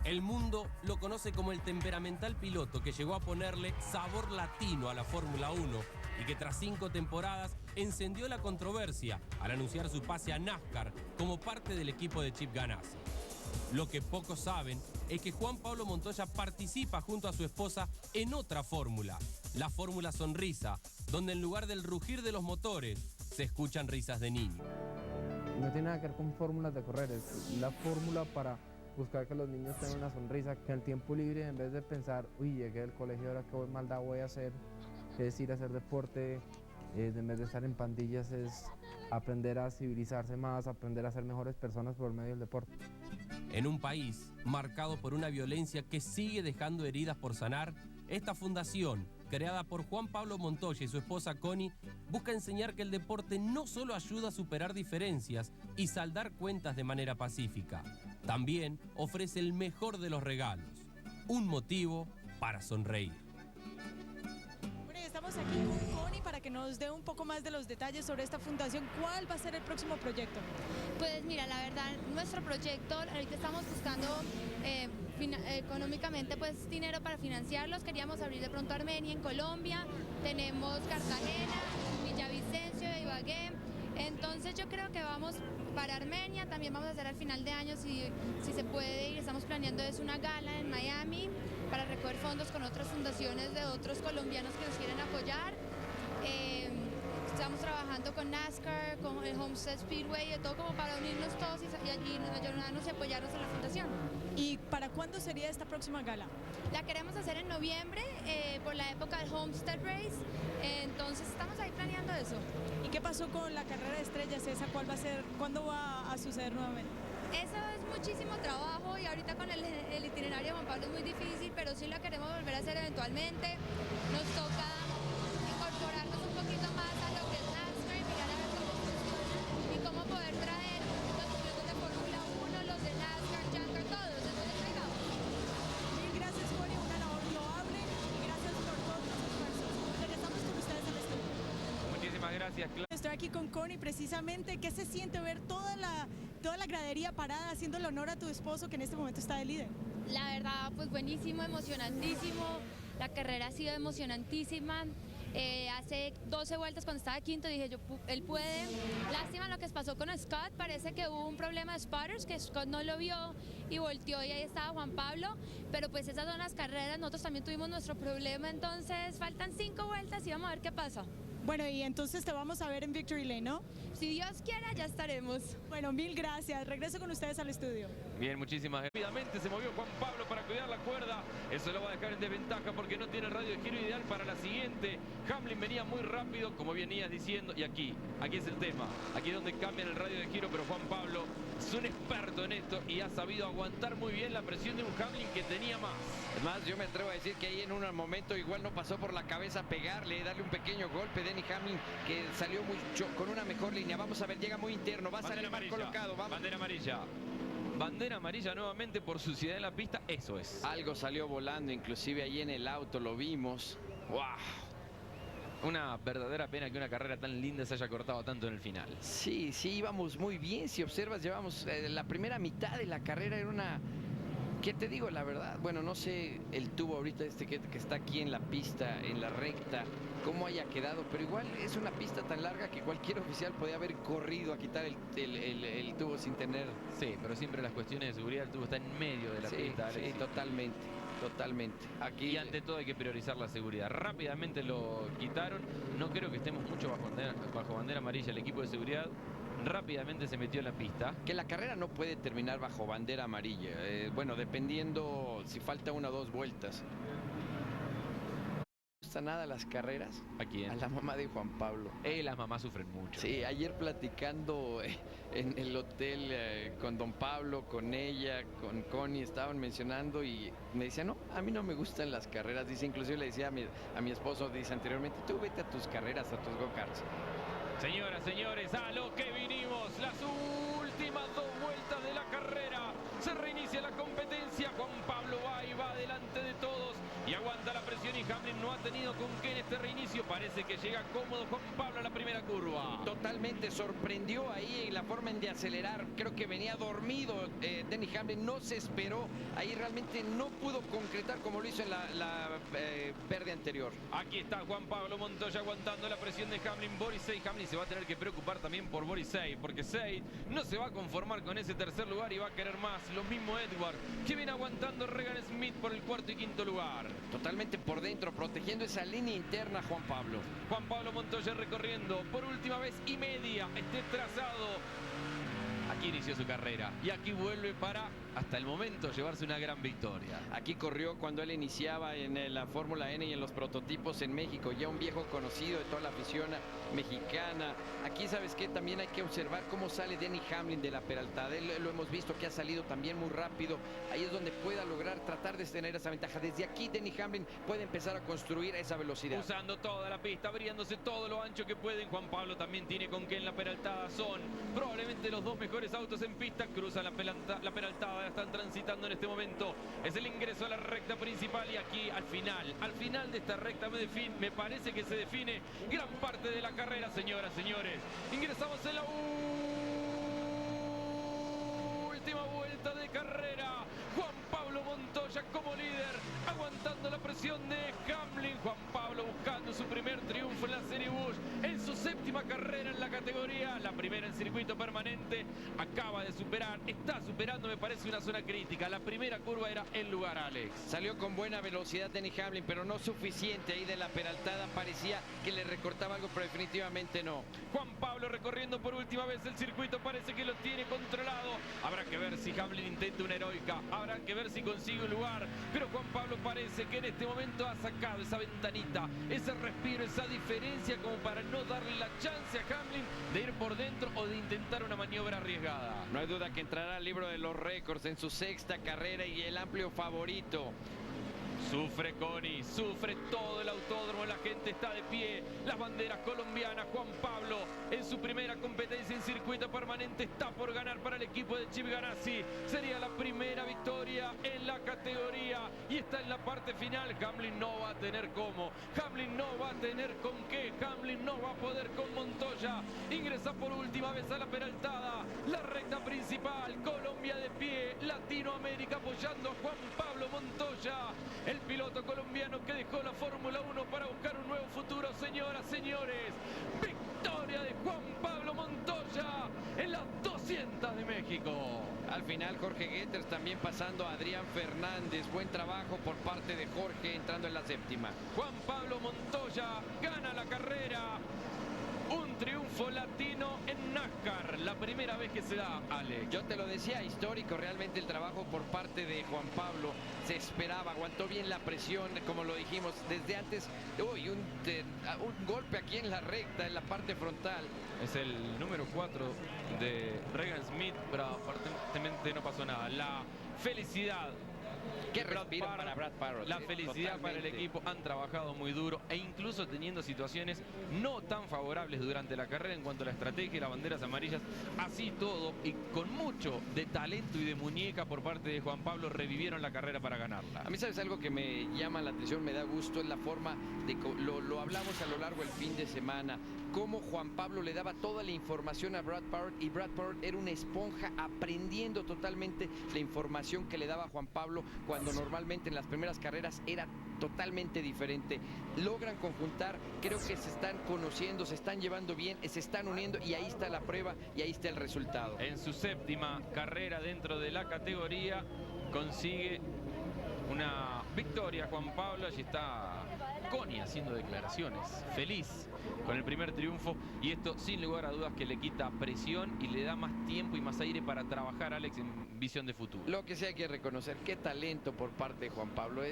El mundo lo conoce como el temperamental piloto que llegó a ponerle sabor latino a la Fórmula 1 y que tras 5 temporadas encendió la controversia al anunciar su pase a NASCAR como parte del equipo de Chip Ganassi. Lo que pocos saben es que Juan Pablo Montoya participa junto a su esposa en otra fórmula, la Fórmula Sonrisa, donde en lugar del rugir de los motores se escuchan risas de niños. No tiene nada que ver con fórmulas de correr, es la fórmula para buscar que los niños tengan una sonrisa, que en el tiempo libre, en vez de pensar, uy, llegué del colegio, ahora qué maldad voy a hacer, es ir a hacer deporte, en vez de estar en pandillas, es aprender a civilizarse más, aprender a ser mejores personas por medio del deporte. En un país marcado por una violencia que sigue dejando heridas por sanar, esta fundación, creada por Juan Pablo Montoya y su esposa Connie, busca enseñar que el deporte no solo ayuda a superar diferencias y saldar cuentas de manera pacífica, también ofrece el mejor de los regalos, un motivo para sonreír. Bueno, y estamos aquí con Connie para que nos dé un poco más de los detalles sobre esta fundación. ¿Cuál va a ser el próximo proyecto? Pues mira, la verdad, nuestro proyecto, ahorita estamos buscando económicamente pues dinero para financiarlos. Queríamos abrir de pronto Armenia, en Colombia, tenemos Cartagena, Villavicencio, Ibagué. Entonces yo creo que vamos para Armenia, también vamos a hacer al final de año, si se puede ir, estamos planeando es una gala en Miami para recoger fondos con otras fundaciones de otros colombianos que nos quieren apoyar. Estamos trabajando con NASCAR, con el Homestead Speedway, de todo como para unirnos todos y ayudarnos y apoyarnos en la fundación. ¿Y para cuándo sería esta próxima gala? La queremos hacer en noviembre, por la época del Homestead Race, entonces estamos ahí planeando eso. ¿Y qué pasó con la carrera de estrellas esa? ¿Cuál va a ser? ¿Cuándo va a suceder nuevamente? Eso es muchísimo trabajo y ahorita con el itinerario de Juan Pablo es muy difícil, pero sí lo queremos volver a hacer eventualmente. Nos toca incorporarnos un poquito más a lo que es NASCAR y mirar a ver cómo funciona y cómo poder traer los pilotos de Fórmula 1, los de NASCAR, NASCAR, todos. Entonces ahí vamos. Bien, gracias, Connie, una labor loable y gracias por todos los esfuerzos. Regresamos con ustedes al estudio. Muchísimas gracias, Claudia. Estoy aquí con Connie precisamente. ¿Qué se siente ver toda la gradería parada haciendo el honor a tu esposo que en este momento está de líder? La verdad, pues buenísimo, emocionantísimo. La carrera ha sido emocionantísima. Hace 12 vueltas cuando estaba quinto dije yo, él puede. Lástima lo que pasó con Scott, parece que hubo un problema de spotters, que Scott no lo vio y volteó y ahí estaba Juan Pablo, pero pues esas son las carreras, nosotros también tuvimos nuestro problema, entonces faltan 5 vueltas y vamos a ver qué pasa. Bueno, y entonces te vamos a ver en Victory Lane, ¿no? Si Dios quiera, ya estaremos. Bueno, mil gracias. Regreso con ustedes al estudio. Bien, muchísimas gracias. Rápidamente se movió Juan Pablo para cuidar la cuerda. Eso lo va a dejar en desventaja porque no tiene el radio de giro ideal para la siguiente. Hamlin venía muy rápido, como venías diciendo. Y aquí es el tema. Aquí es donde cambian el radio de giro, pero Juan Pablo es un experto en esto y ha sabido aguantar muy bien la presión de un Hamlin que tenía más. Es más, yo me atrevo a decir que ahí en un momento igual no pasó por la cabeza pegarle, darle un pequeño golpe. Denny Hamlin que salió mucho con una mejor línea. Vamos a ver, llega muy interno, va a salir mal colocado. Vamos. Bandera amarilla. Bandera amarilla nuevamente por suciedad en la pista, eso es. Algo salió volando, inclusive ahí en el auto lo vimos. ¡Wow! Una verdadera pena que una carrera tan linda se haya cortado tanto en el final. Sí, íbamos muy bien. Si observas, llevamos la primera mitad de la carrera era una... ¿Qué te digo? La verdad, bueno, no sé el tubo ahorita que está aquí en la pista, en la recta, cómo haya quedado, pero igual es una pista tan larga que cualquier oficial podía haber corrido a quitar el tubo sin tener... Sí, pero siempre las cuestiones de seguridad, el tubo está en medio de la pista. Sí, totalmente. Aquí... Y ante todo hay que priorizar la seguridad. Rápidamente lo quitaron. No creo que estemos mucho bajo bandera amarilla. El equipo de seguridad rápidamente se metió en la pista. Que la carrera no puede terminar bajo bandera amarilla. Bueno, dependiendo si falta 1 o 2 vueltas. ¿No gusta nada las carreras? ¿A quién? A la mamá de Juan Pablo. Las mamás sufren mucho. Sí, ayer platicando en el hotel con don Pablo, con ella, con Connie, estaban mencionando y me decía, no, a mí no me gustan las carreras. Dice, inclusive le decía a mi esposo, dice anteriormente, tú vete a tus carreras, a tus go-karts. Señoras, señores, a lo que vinimos, las últimas 2 vueltas de la carrera. Se reinicia la competencia, Juan Pablo va y va delante de todos y aguanta aguanta la presión y Hamlin no ha tenido con qué en este reinicio. Parece que llega cómodo Juan Pablo a la primera curva. Totalmente sorprendió ahí en la forma de acelerar. Creo que venía dormido Denny Hamlin, no se esperó. Ahí realmente no pudo concretar como lo hizo en la verde anterior. Aquí está Juan Pablo Montoya aguantando la presión de Hamlin. Boris Said. Hamlin se va a tener que preocupar también por Boris Said, porque Said no se va a conformar con ese tercer lugar y va a querer más. Lo mismo Edward, que viene aguantando Regan Smith por el cuarto y quinto lugar. Totalmente por dentro, protegiendo esa línea interna Juan Pablo. Juan Pablo Montoya recorriendo por última vez y media este trazado. Aquí inició su carrera y aquí vuelve para, hasta el momento, llevarse una gran victoria. Aquí corrió cuando él iniciaba en la Fórmula N y en los prototipos en México, ya un viejo conocido de toda la afición mexicana. Aquí, ¿sabes qué? También hay que observar cómo sale Denny Hamlin de la Peraltada. Él lo hemos visto que ha salido también muy rápido. Ahí es donde pueda lograr tratar de tener esa ventaja. Desde aquí Denny Hamlin puede empezar a construir esa velocidad. Usando toda la pista, abriéndose todo lo ancho que pueden. Juan Pablo también tiene con qué en la Peraltada. Son probablemente los dos mejores autos en pista. Cruzan la Peraltada, la están transitando en este momento. Es el ingreso a la recta principal y aquí al final de esta recta me parece que se define gran parte de la carrera, señoras, señores. Ingresamos en la última vuelta de carrera. Juan Pablo Montoya como líder, aguantando la presión de Hamlin. Juan Pablo buscando su primer triunfo en la Serie Busch, en su séptima carrera en la categoría, la primera en circuito permanente. Acaba de superar, está superando, me parece, una zona crítica. La primera curva era el lugar, Alex. Salió con buena velocidad Denny Hamlin, pero no suficiente. Ahí de la Peraltada parecía que le recortaba algo, pero definitivamente no. Juan Pablo recorriendo por última vez el circuito, parece que lo tiene controlado. Habrá que ver si Hamlin intenta una heroica, habrá que ver si consigue un lugar, pero Juan Pablo parece que en este momento ha sacado esa ventanita, ese respiro, esa diferencia como para no darle la chance a Hamlin de ir por dentro o de intentar una maniobra arriesgada. No hay duda que entrará al libro de los récords en su sexta carrera y el amplio favorito. Sufre Connie, sufre todo el autódromo, la gente está de pie, las banderas colombianas. Juan Pablo en su primera competencia en circuito permanente está por ganar para el equipo de Chip Ganassi. Sería la primera victoria en la categoría y está en la parte final. Hamlin no va a tener cómo, Hamlin no va a tener con qué, Hamlin no va a poder con Montoya. Ingresa por última vez a la Peraltada, la recta principal, Colombia de pie, Latinoamérica apoyando a Juan Pablo Montoya. El piloto colombiano que dejó la Fórmula 1 para buscar un nuevo futuro, señoras, señores. Victoria de Juan Pablo Montoya en las 200 de México. Al final Jorge Getters también pasando a Adrián Fernández. Buen trabajo por parte de Jorge entrando en la séptima. Juan Pablo Montoya gana la carrera. Un triunfo latino en NASCAR, la primera vez que se da, Alex. Yo te lo decía, histórico realmente el trabajo por parte de Juan Pablo. Se esperaba, aguantó bien la presión, como lo dijimos desde antes. Uy, un golpe aquí en la recta, en la parte frontal. Es el número 4 de Regan Smith, pero aparentemente no pasó nada. La felicidad. Qué respiro para Brad Parrott. La felicidad totalmente. Para el equipo, han trabajado muy duro e incluso teniendo situaciones no tan favorables durante la carrera en cuanto a la estrategia y las banderas amarillas. Así todo y con mucho de talento y de muñeca por parte de Juan Pablo revivieron la carrera para ganarla. A mí, ¿sabes algo que me llama la atención? Me da gusto, es la forma de lo hablamos a lo largo del fin de semana. Cómo Juan Pablo le daba toda la información a Brad Parrott y Brad Parrott era una esponja aprendiendo totalmente la información que le daba Juan Pablo cuando normalmente en las primeras carreras era totalmente diferente. Logran conjuntar, creo que se están conociendo, se están llevando bien, se están uniendo y ahí está la prueba y ahí está el resultado. En su séptima carrera dentro de la categoría consigue una victoria Juan Pablo. Allí está Connie haciendo declaraciones, feliz con el primer triunfo y esto sin lugar a dudas que le quita presión y le da más tiempo y más aire para trabajar, Alex, en visión de futuro. Lo que sí hay que reconocer, qué talento por parte de Juan Pablo,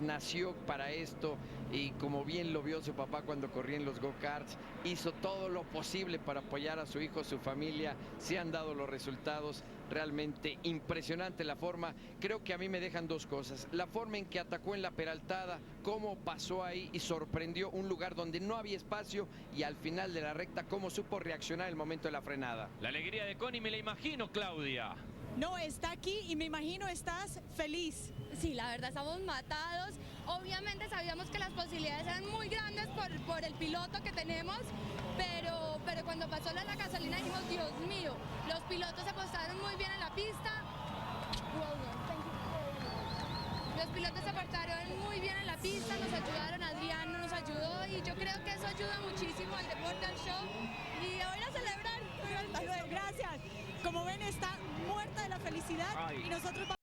nació para esto y como bien lo vio su papá cuando corría en los go-karts, hizo todo lo posible para apoyar a su hijo, su familia, se han dado los resultados. Realmente impresionante la forma. Creo que a mí me dejan dos cosas: la forma en que atacó en la Peraltada, cómo pasó ahí y sorprendió un lugar donde no había espacio, y al final de la recta cómo supo reaccionar en el momento de la frenada. La alegría de Connie me la imagino, Claudia. No, está aquí y me imagino estás feliz. Sí, la verdad estamos matados Obviamente sabíamos que las posibilidades eran muy grandes por el piloto que tenemos, pero cuando pasó la gasolina dijimos, Dios mío, los pilotos se postaron muy bien en la pista. Los pilotos se portaron muy bien en la pista, nos ayudaron, Adriano nos ayudó y yo creo que eso ayuda muchísimo al deporte, al show y a a celebrar. Hasta luego, gracias. Como ven, está muerta de la felicidad y nosotros vamos